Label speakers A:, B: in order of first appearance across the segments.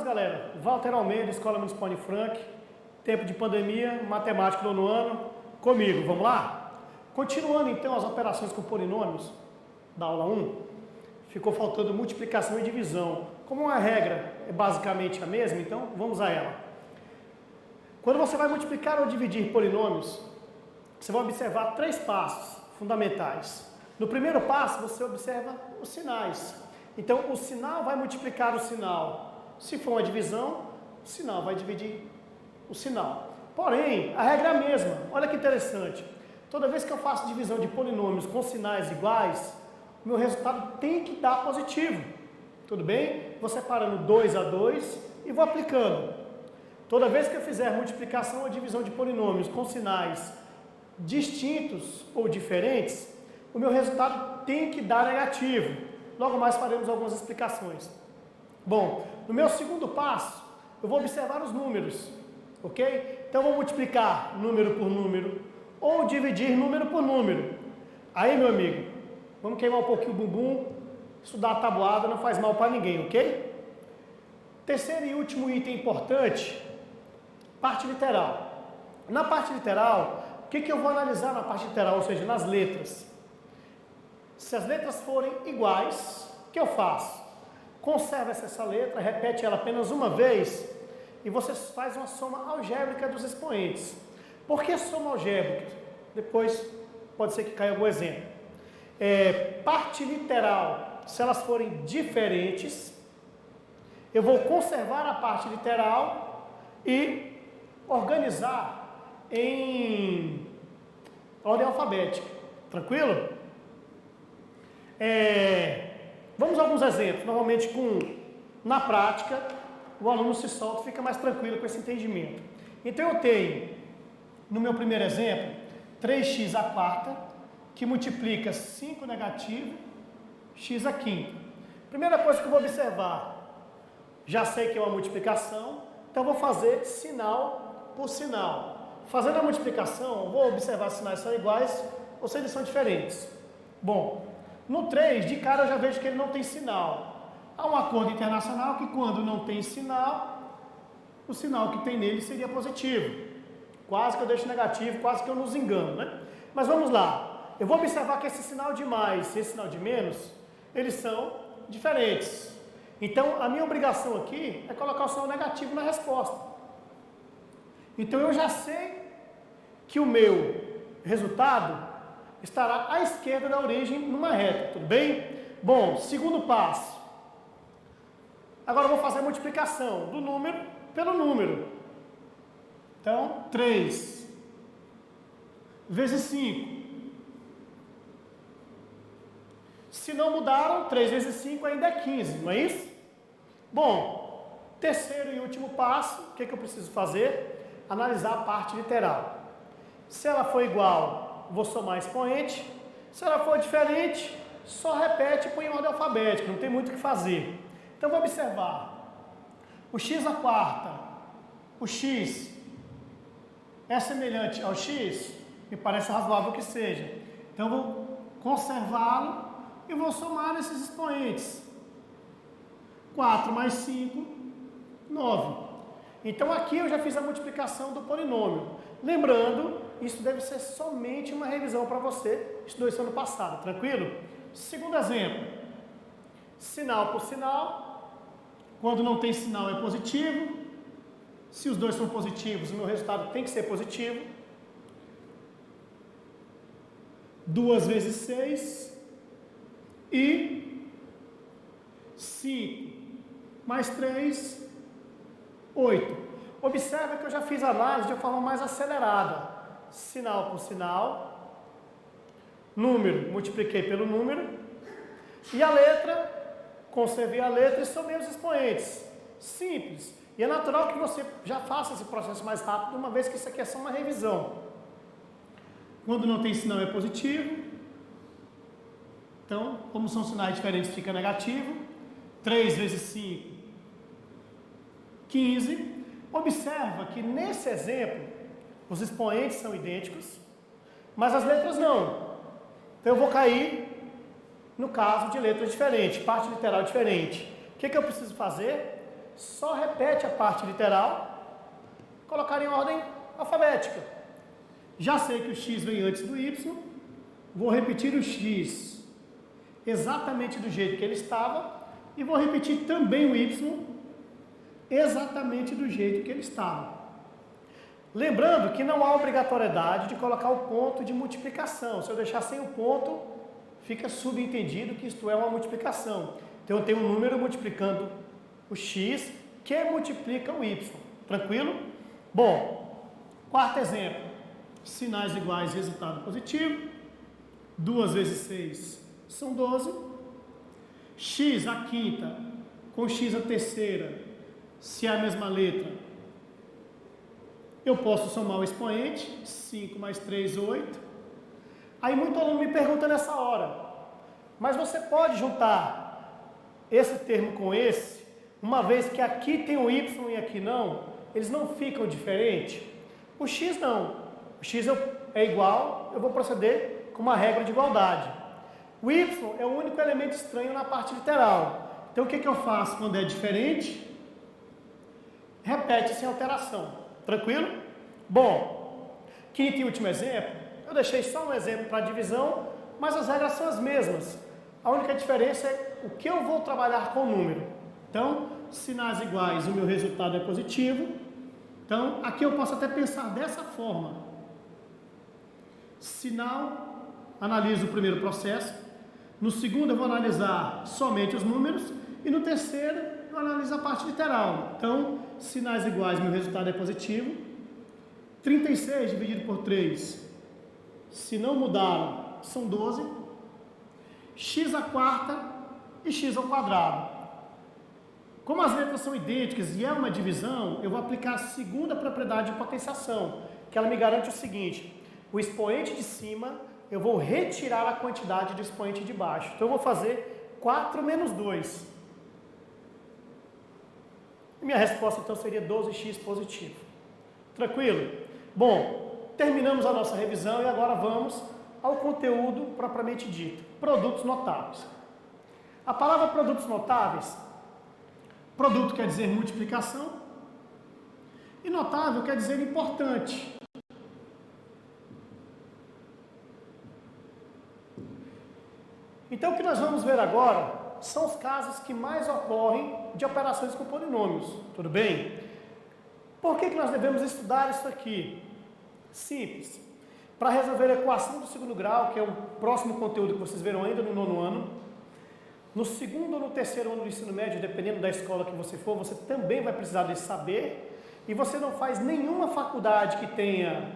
A: galera. Walter Almeida, Escola Municipal de Franca, tempo de pandemia, matemática do nono ano, comigo, vamos lá? Continuando então as operações com polinômios da aula 1, ficou faltando multiplicação e divisão. Como a regra é basicamente a mesma, então vamos a ela. Quando você vai multiplicar ou dividir polinômios, você vai observar 3 passos fundamentais. No primeiro passo, você observa os sinais. Então, o sinal vai multiplicar o sinal. Se for uma divisão, o sinal vai dividir o sinal. Porém, a regra é a mesma. Olha que interessante. Toda vez que eu faço divisão de polinômios com sinais iguais, o meu resultado tem que dar positivo. Tudo bem? Vou separando 2 a 2 e vou aplicando. Toda vez que eu fizer multiplicação ou divisão de polinômios com sinais distintos ou diferentes, o meu resultado tem que dar negativo. Logo mais faremos algumas explicações. Bom, no meu segundo passo, eu vou observar os números, ok? Então, eu vou multiplicar número por número ou dividir número por número. Aí, meu amigo, vamos queimar um pouquinho o bumbum, estudar a tabuada não faz mal para ninguém, ok? Terceiro e último item importante, parte literal. Na parte literal, o que eu vou analisar na parte literal, ou seja, nas letras? Se as letras forem iguais, o que eu faço? Conserva essa letra, repete ela apenas uma vez e você faz uma soma algébrica dos expoentes. Por que soma algébrica? Depois pode ser que caia algum exemplo. Parte literal, se elas forem diferentes, eu vou conservar a parte literal e organizar em ordem alfabética. Tranquilo? Vamos a alguns exemplos. Normalmente, na prática, o aluno se solta e fica mais tranquilo com esse entendimento. Então, eu tenho, no meu primeiro exemplo, 3x à quarta, que multiplica 5 negativo, x à quinta. Primeira coisa que eu vou observar, já sei que é uma multiplicação, então vou fazer sinal por sinal. Fazendo a multiplicação, vou observar se sinais são iguais ou se eles são diferentes. Bom, no 3, de cara eu já vejo que ele não tem sinal. Há um acordo internacional que quando não tem sinal, o sinal que tem nele seria positivo. Quase que eu deixo negativo, quase que eu nos engano, né? Mas vamos lá. Eu vou observar que esse sinal de mais e esse sinal de menos, eles são diferentes. Então, a minha obrigação aqui é colocar o sinal negativo na resposta. Então, eu já sei que o meu resultado estará à esquerda da origem numa reta, tudo bem? Bom, segundo passo. Agora eu vou fazer a multiplicação do número pelo número. Então, 3 vezes 5. Se não mudaram, 3 vezes 5 ainda é 15, não é isso? Bom, terceiro e último passo, o que eu preciso fazer? Analisar a parte literal. Se ela for igual, vou somar expoente. Se ela for diferente, só repete e põe em ordem alfabética, não tem muito o que fazer. Então, vou observar. O x à quarta, o x é semelhante ao x? Me parece razoável que seja. Então, vou conservá-lo e vou somar esses expoentes. 4 mais 5, 9. Então, aqui eu já fiz a multiplicação do polinômio. Lembrando, isso deve ser somente uma revisão para você, estudou isso ano passado, tranquilo? Segundo exemplo, sinal por sinal. Quando não tem sinal é positivo. Se os dois são positivos, o meu resultado tem que ser positivo. 2 vezes 6 e 5 mais 3, 8. Observa que eu já fiz a análise de forma mais acelerada. Sinal por sinal, número, multipliquei pelo número, e a letra, conservei a letra e somei os expoentes. Simples. E é natural que você já faça esse processo mais rápido, uma vez que isso aqui é só uma revisão. Quando não tem sinal é positivo. Então, como são sinais diferentes, fica negativo. 3 vezes 5, 15. Observa que nesse exemplo, os expoentes são idênticos, mas as letras não. Então, eu vou cair no caso de letras diferentes, parte literal diferente. O que eu preciso fazer? só repete a parte literal, colocar em ordem alfabética. Já sei que o x vem antes do y, vou repetir o x exatamente do jeito que ele estava e vou repetir também o y exatamente do jeito que ele estava. Lembrando que não há obrigatoriedade de colocar o ponto de multiplicação. Se eu deixar sem o ponto, fica subentendido que isto é uma multiplicação. Então eu tenho um número multiplicando o x que multiplica o y. Tranquilo? Bom, quarto exemplo. Sinais iguais, resultado positivo. 2 vezes 6 são 12. X a quinta com x a terceira, se é a mesma letra, eu posso somar o expoente. 5 mais 3, 8. Aí muito aluno me pergunta nessa hora, mas você pode juntar esse termo com esse, uma vez que aqui tem o y e aqui não, eles não ficam diferentes? O x não. O x é igual, eu vou proceder com uma regra de igualdade. O y é o único elemento estranho na parte literal. Então o que eu faço quando é diferente? Repete sem alteração. Tranquilo? Bom, quinto e último exemplo, eu deixei só um exemplo para divisão, mas as regras são as mesmas. A única diferença é o que eu vou trabalhar com o número. Então, sinais iguais, o meu resultado é positivo. Então, aqui eu posso até pensar dessa forma. Sinal, analiso o primeiro processo. No segundo eu vou analisar somente os números. E no terceiro eu analiso a parte literal. Então, sinais iguais, meu resultado é positivo. 36 dividido por 3, se não mudaram, são 12. X à quarta e x ao quadrado. Como as letras são idênticas e é uma divisão, eu vou aplicar a segunda propriedade de potenciação, que ela me garante o seguinte: o expoente de cima, eu vou retirar a quantidade do expoente de baixo. Então eu vou fazer 4 menos 2. E minha resposta então seria 12x positivo. Tranquilo? Bom, terminamos a nossa revisão e agora vamos ao conteúdo propriamente dito. Produtos notáveis. A palavra produtos notáveis, produto quer dizer multiplicação e notável quer dizer importante. Então o que nós vamos ver agora são os casos que mais ocorrem de operações com polinômios, tudo bem? Por que nós devemos estudar isso aqui? Simples. Para resolver a equação do segundo grau, que é o próximo conteúdo que vocês verão ainda no 9º ano, no segundo ou no terceiro ano do ensino médio, dependendo da escola que você for, você também vai precisar desse saber, e você não faz nenhuma faculdade que tenha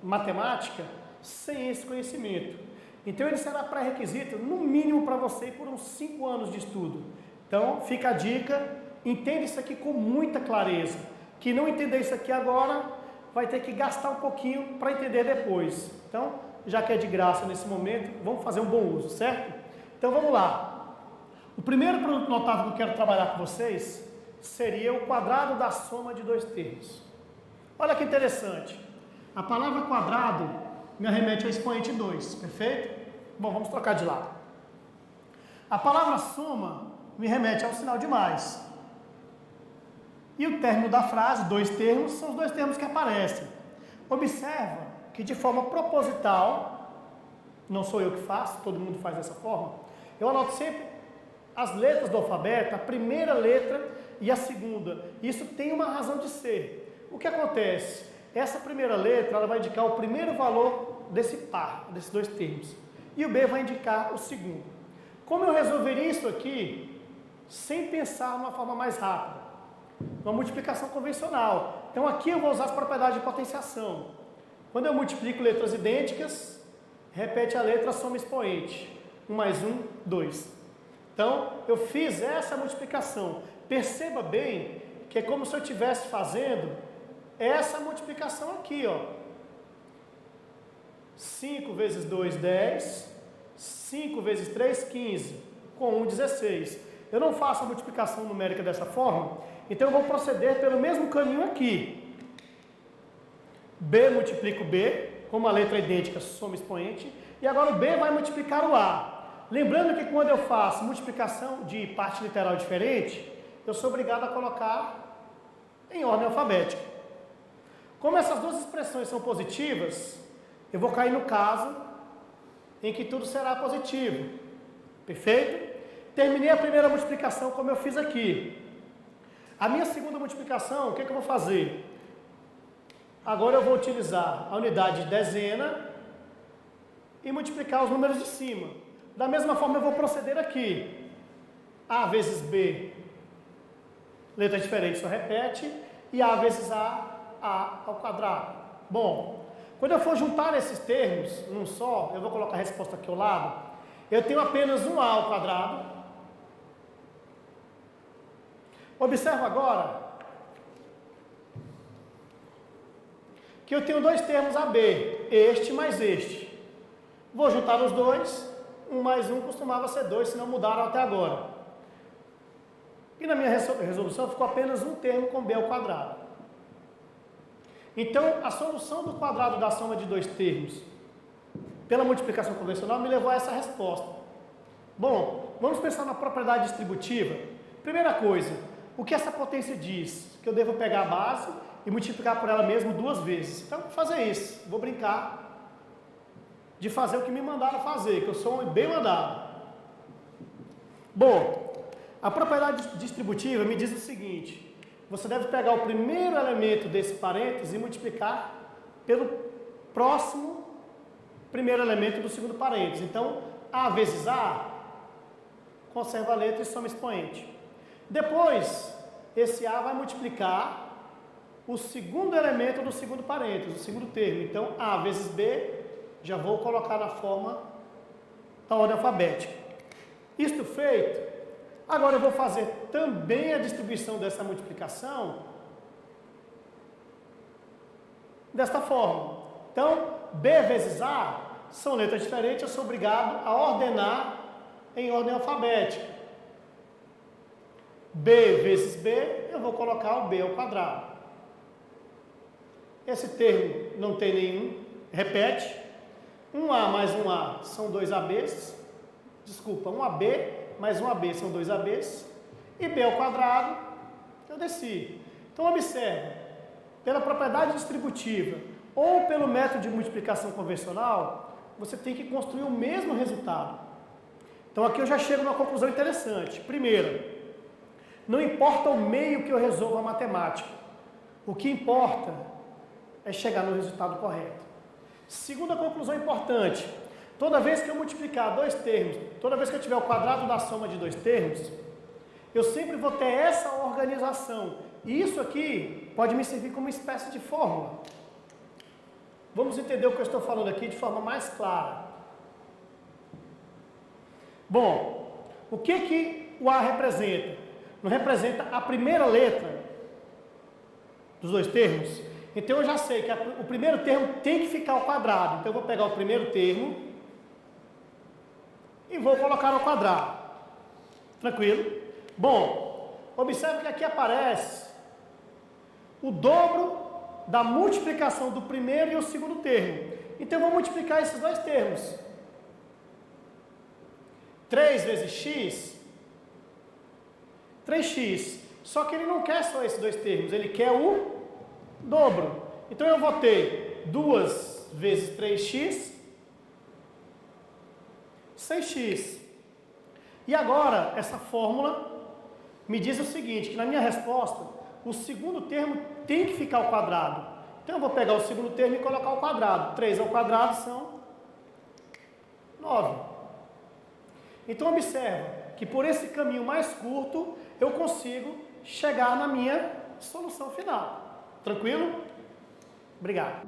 A: matemática sem esse conhecimento. Então ele será pré-requisito, no mínimo para você, por uns 5 anos de estudo. Então fica a dica, entenda isso aqui com muita clareza. Que não entender isso aqui agora, vai ter que gastar um pouquinho para entender depois. Então, já que é de graça nesse momento, vamos fazer um bom uso, certo? Então vamos lá. O primeiro produto notável que eu quero trabalhar com vocês seria o quadrado da soma de 2 termos. Olha que interessante. A palavra quadrado me arremete ao expoente 2, perfeito? Bom, vamos trocar de lado. A palavra soma me remete ao sinal de mais. E o término da frase, 2 termos, são os 2 termos que aparecem. Observa que de forma proposital, não sou eu que faço, todo mundo faz dessa forma, eu anoto sempre as letras do alfabeto, a primeira letra e a segunda. Isso tem uma razão de ser. O que acontece? Essa primeira letra ela vai indicar o primeiro valor desse par, desses 2 termos. E o B vai indicar o segundo. Como eu resolveria isso aqui sem pensar numa forma mais rápida? Uma multiplicação convencional. Então aqui eu vou usar as propriedades de potenciação. Quando eu multiplico letras idênticas, repete a letra, soma expoente. 1 mais 1, 2. Então eu fiz essa multiplicação. Perceba bem que é como se eu estivesse fazendo essa multiplicação aqui, ó. 5 vezes 2, 10. 5 vezes 3, 15. Com 1, 16. Eu não faço a multiplicação numérica dessa forma, então eu vou proceder pelo mesmo caminho aqui. B multiplica o B, como a letra é idêntica, soma expoente, e agora o B vai multiplicar o A. Lembrando que quando eu faço multiplicação de parte literal diferente, eu sou obrigado a colocar em ordem alfabética. Como essas duas expressões são positivas, eu vou cair no caso em que tudo será positivo. Perfeito? Terminei a primeira multiplicação como eu fiz aqui. A minha segunda multiplicação, o que eu vou fazer? Agora eu vou utilizar a unidade de dezena e multiplicar os números de cima. Da mesma forma eu vou proceder aqui. A vezes B, letra diferente, só repete, e A vezes A ao quadrado. Bom, quando eu for juntar esses termos num só, eu vou colocar a resposta aqui ao lado, eu tenho apenas um A ao quadrado. Observa agora que eu tenho dois termos AB, este mais este. Vou juntar os dois, 1 mais 1 costumava ser 2, se não mudaram até agora. E na minha resolução ficou apenas um termo com B ao quadrado. Então, a solução do quadrado da soma de dois termos pela multiplicação convencional me levou a essa resposta. Bom, vamos pensar na propriedade distributiva. Primeira coisa, o que essa potência diz? Que eu devo pegar a base e multiplicar por ela mesmo duas vezes. Então, vou fazer isso. Vou brincar de fazer o que me mandaram fazer, que eu sou um bem mandado. Bom, a propriedade distributiva me diz o seguinte: você deve pegar o primeiro elemento desse parênteses e multiplicar pelo próximo primeiro elemento do segundo parênteses. Então, A vezes A, conserva a letra e soma expoente. Depois, esse A vai multiplicar o segundo elemento do segundo parênteses, o segundo termo. Então, A vezes B, já vou colocar na forma da ordem alfabética. Isto feito, agora eu vou fazer também a distribuição dessa multiplicação desta forma. Então, B vezes A são letras diferentes, eu sou obrigado a ordenar em ordem alfabética. B vezes B, eu vou colocar o B ao quadrado. Esse termo não tem nenhum, repete. 1A mais 1A são 2 ABs. Desculpa, 1AB mais 1AB são 2 ABs. E B ao quadrado, eu desci. Então, observe, pela propriedade distributiva ou pelo método de multiplicação convencional, você tem que construir o mesmo resultado. Então, aqui eu já chego numa conclusão interessante. Primeiro, não importa o meio que eu resolva a matemática. O que importa é chegar no resultado correto. Segunda conclusão importante: toda vez que eu multiplicar dois termos, toda vez que eu tiver o quadrado da soma de dois termos, eu sempre vou ter essa organização. E isso aqui pode me servir como uma espécie de fórmula. Vamos entender o que eu estou falando aqui de forma mais clara. Bom, o que o A representa? Não representa a primeira letra dos dois termos? Então eu já sei que o primeiro termo tem que ficar ao quadrado. Então eu vou pegar o primeiro termo e vou colocar ao quadrado. Tranquilo? Bom, observe que aqui aparece o dobro da multiplicação do primeiro e o segundo termo. Então eu vou multiplicar esses dois termos. 3 vezes x, 3x. Só que ele não quer só esses dois termos, ele quer o dobro. Então eu vou ter 2 vezes 3x, 6x. E agora, essa fórmula me diz o seguinte, que na minha resposta, o segundo termo tem que ficar ao quadrado. Então eu vou pegar o segundo termo e colocar ao quadrado. 3 ao quadrado são 9. Então observa que por esse caminho mais curto, eu consigo chegar na minha solução final. Tranquilo? Obrigado.